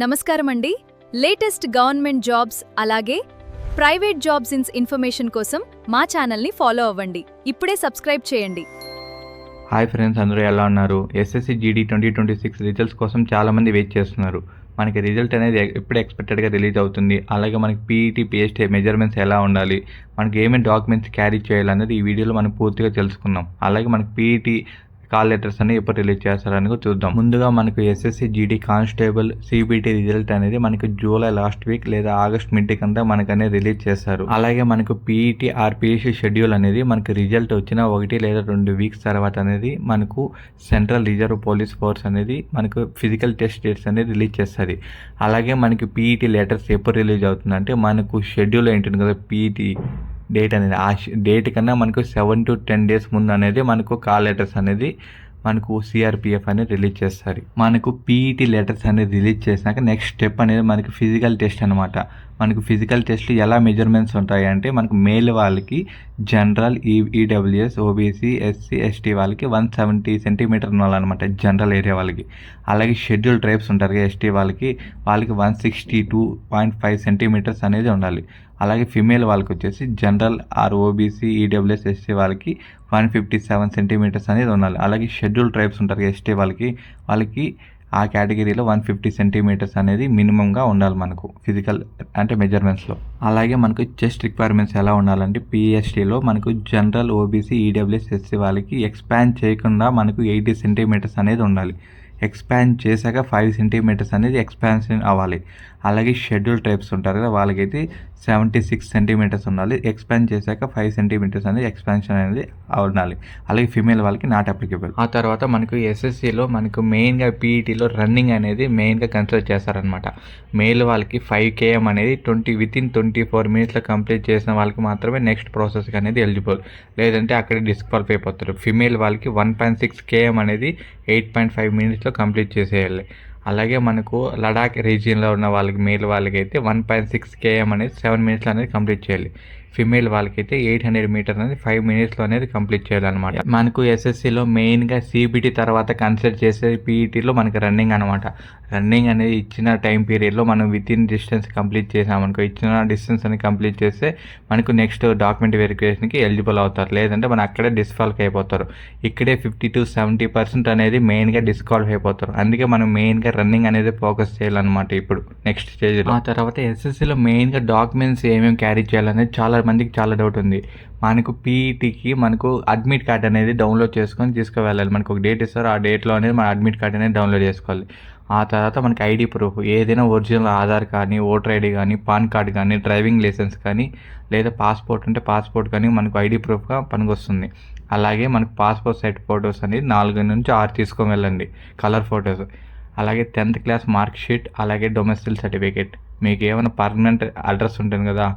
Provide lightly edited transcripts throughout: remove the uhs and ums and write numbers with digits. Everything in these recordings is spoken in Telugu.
నమస్కారం అండి. లేటెస్ట్ గవర్నమెంట్ జాబ్స్ అలాగే ప్రైవేట్ జాబ్స్ ఇన్ఫర్మేషన్ కోసం మా ఛానల్ని ఫాలో అవ్వండి. ఇప్పుడే సబ్స్క్రైబ్ చేయండి. హాయ్ ఫ్రెండ్స్, అందరూ ఎలా ఉన్నారు? ఎస్ఎస్సి జీడీ 2026 రిజల్ట్స్ కోసం చాలామంది వెయిట్ చేస్తున్నారు. మనకి రిజల్ట్ అనేది ఎప్పుడు ఎక్స్పెక్టెడ్గా రిలీజ్ అవుతుంది, అలాగే మనకి పీఈటీ పిఎస్టీ మెజర్మెంట్స్ ఎలా ఉండాలి, మనకి ఏమేమి డాక్యుమెంట్స్ క్యారీ చేయాలనేది ఈ వీడియోలో మనం పూర్తిగా తెలుసుకుందాం. అలాగే మనకి పీఈటీ కాల్ లెటర్స్ అని ఎప్పుడు రిలీజ్ చేస్తారని కూడా చూద్దాం. ముందుగా మనకు SSC GD constable CBT result అనేది మనకు జూలై లాస్ట్ వీక్ లేదా ఆగస్ట్ మిడ్ కంతా మనకు అనేది రిలీజ్ చేస్తారు. అలాగే మనకు పీఈటీ ఆర్ పిఎస్సి షెడ్యూల్ అనేది మనకు రిజల్ట్ వచ్చిన 1 లేదా 2 వీక్స్ తర్వాత అనేది మనకు సెంట్రల్ రిజర్వ్ పోలీస్ ఫోర్స్ అనేది మనకు ఫిజికల్ టెస్ట్ డేట్స్ అనేది రిలీజ్ చేస్తుంది. అలాగే మనకి పీఈటీ లెటర్స్ ఎప్పుడు రిలీజ్ అవుతుందంటే మనకు షెడ్యూల్ ఏంటుంది కదా పీఈటీ డేట్ అనేది, ఆ డేట్ కన్నా మనకు 7 to 10 days ముందు అనేది మనకు కాల్ లెటర్స్ అనేది మనకు సిఆర్పిఎఫ్ అనేది రిలీజ్ చేస్తారు. మనకు పీఈటీ లెటర్స్ అనేది రిలీజ్ చేసినాక నెక్స్ట్ స్టెప్ అనేది మనకి ఫిజికల్ టెస్ట్ అనమాట. మనకు ఫిజికల్ టెస్ట్లు ఎలా మెజర్మెంట్స్ ఉంటాయి అంటే మనకు మేల్ వాళ్ళకి general EWS OBC SC ST వాళ్ళకి 170 సెంటీమీటర్ ఉండాలన్నమాట జనరల్ ఏరియా వాళ్ళకి. అలాగే షెడ్యూల్ ట్రైబ్స్ ఉంటారు కదా ఎస్టీ వాళ్ళకి 162.5 సెంటీమీటర్స్ అనేది ఉండాలి. అలాగే ఫిమేల్ వాళ్ళకి వచ్చేసి general or OBC EWS ST వాళ్ళకి 157 సెంటీమీటర్స్ అనేది ఉండాలి. అలాగే షెడ్యూల్ ట్రైబ్స్ ఉంటారు ఎస్టీ వాళ్ళకి ఆ కేటగిరీలో 150 సెంటీమీటర్స్ అనేది మినిమంగా ఉండాలి మనకు ఫిజికల్ అంటే మెజర్మెంట్స్లో. అలాగే మనకు చెస్ట్ రిక్వైర్మెంట్స్ ఎలా ఉండాలంటే పిఎస్టీలో మనకు జనరల్ ఓబీసీ ఈడబ్ల్యూఎస్ ఎస్సీ వాళ్ళకి ఎక్స్పాండ్ చేయకుండా మనకు 80 సెంటీమీటర్స్ అనేది ఉండాలి. ఎక్స్పాండ్ చేశాక 5 సెంటీమీటర్స్ అనేది ఎక్స్పాన్షన్ అవ్వాలి. అలాగే షెడ్యూల్ టైప్స్ ఉంటారు కదా వాళ్ళకైతే 76 సెంటీమీటర్స్ ఉండాలి. ఎక్స్పాండ్ చేశాక 5 సెంటీమీటర్స్ అనేది ఎక్స్పాన్షన్ అనేది ఉండాలి. అలాగే ఫిమేల్ వాళ్ళకి నాట్ అప్లికేబుల్. ఆ తర్వాత మనకు ఎస్ఎస్సిలో మనకు మెయిన్గా పీఈటీలో రన్నింగ్ అనేది మెయిన్గా కన్సిడర్ చేస్తారనమాట. మేల్ వాళ్ళకి 5 km అనేది within 24 minutesలో కంప్లీట్ చేసిన వాళ్ళకి మాత్రమే నెక్స్ట్ ప్రాసెస్కి అనేది ఎలిజిబుల్, లేదంటే అక్కడే డిస్క్వాలిఫై అయిపోతారు. ఫిమేల్ వాళ్ళకి 1.6 km అనేది 8.5 minutesలో కంప్లీట్ చేసేయాలి. అలాగే మనకు లడాక్ రీజియన్లో ఉన్న వాళ్ళకి మేల్ వాళ్ళకి అయితే 1.6 km అనేది 7 minutesలో అనేది కంప్లీట్ చేయాలి. ఫిమేల్ వాళ్ళకైతే 800 మీటర్ అనేది 5 minutesలో అనేది కంప్లీట్ చేయాలన్నమాట. మనకు ఎస్ఎస్సిలో మెయిన్గా సిబిటి తర్వాత కన్సిడర్ చేసే పీఈటీలో మనకి రన్నింగ్ అనమాట. రన్నింగ్ అనేది ఇచ్చిన టైం పీరియడ్లో మనం వితిన్ డిస్టెన్స్ కంప్లీట్ చేసామనుకో, ఇచ్చిన డిస్టెన్స్ అనేది కంప్లీట్ చేస్తే మనకు నెక్స్ట్ డాక్యుమెంట్ వెరిఫికేషన్కి ఎలిజిబుల్ అవుతారు, లేదంటే మనం అక్కడే డిస్క్వాలిఫై అయిపోతారు. ఇక్కడే 50 to 70% అనేది మెయిన్గా డిస్క్వాలిఫై అయిపోతారు. అందుకే మనం మెయిన్గా రన్నింగ్ అనేది ఫోకస్ చేయాలన్నమాట ఇప్పుడు నెక్స్ట్ స్టేజ్లో. ఆ తర్వాత ఎస్ఎస్సిలో మెయిన్గా డాక్యుమెంట్స్ ఏమేమి క్యారీ చేయాలనేది చాలా మందికి చాలా డౌట్ ఉంది. మనకు పీఈటీకి మనకు అడ్మిట్ కార్డ్ అనేది డౌన్లోడ్ చేసుకొని తీసుకువెళ్ళాలి. మనకు ఒక డేట్ ఇస్తారు, ఆ డేట్లో అనేది మన అడ్మిట్ కార్డ్ అనేది డౌన్లోడ్ చేసుకోవాలి. ఆ తర్వాత మనకి ఐడి ప్రూఫ్ ఏదైనా ఒరిజినల్ ఆధార్ కానీ, ఓటర్ ఐడి కానీ, పాన్ కార్డ్ కానీ, డ్రైవింగ్ లైసెన్స్ కానీ, లేదా పాస్పోర్ట్ ఉంటే పాస్పోర్ట్ కానీ మనకు ఐడి ప్రూఫ్గా పనికొస్తుంది. అలాగే మనకు పాస్పోర్ట్ సైజ్ ఫొటోస్ అనేది 4 నుంచి 6 తీసుకొని వెళ్ళండి, కలర్ ఫొటోస్. అలాగే 10th క్లాస్ మార్క్ షీట్, అలాగే డొమెస్టిక్ సర్టిఫికేట్. మీకు ఏమైనా పర్మనెంట్ అడ్రస్ ఉంటుంది కదా,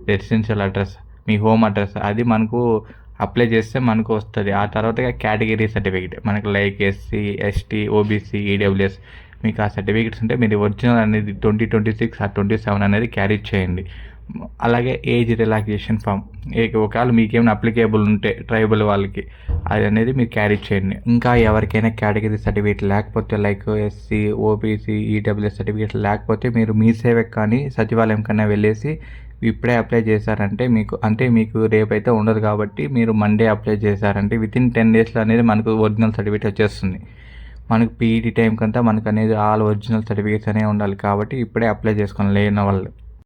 రెసిడెన్షియల్ అడ్రస్, మీ హోమ్ అడ్రస్, అది మనకు అప్లై చేస్తే మనకు వస్తుంది. ఆ తర్వాత కేటగిరీ సర్టిఫికేట్ మనకు like SC ST OBC EWS, మీకు ఆ సర్టిఫికేట్స్ ఉంటే మీరు ఒరిజినల్ అనేది 2026 ఆ 27 అనేది క్యారీ చేయండి. అలాగే ఏజ్ రిలాక్సేషన్ ఫామ్, ఒకవేళ మీకేమైనా అప్లికేబుల్ ఉంటే ట్రైబల్ వాళ్ళకి అది అనేది మీరు క్యారీ చేయండి. ఇంకా ఎవరికైనా కేటగిరీ సర్టిఫికేట్ లేకపోతే like SC OBC EWS certificate లేకపోతే మీరు మీ సేవకు కానీ సచివాలయం కన్నా వెళ్ళేసి ఇప్పుడే అప్లై చేశారంటే మీకు రేపైతే ఉండదు కాబట్టి మీరు మండే అప్లై చేశారంటే వితిన్ 10 daysలో అనేది మనకు ఒరిజినల్ సర్టిఫికేట్ వచ్చేస్తుంది. మనకు పీఈటీ టైంకంతా మనకు అనేది ఆల్ ఒరిజినల్ సర్టిఫికేట్స్ అనేవి ఉండాలి కాబట్టి ఇప్పుడే అప్లై చేసుకోండి లేని వాళ్ళు.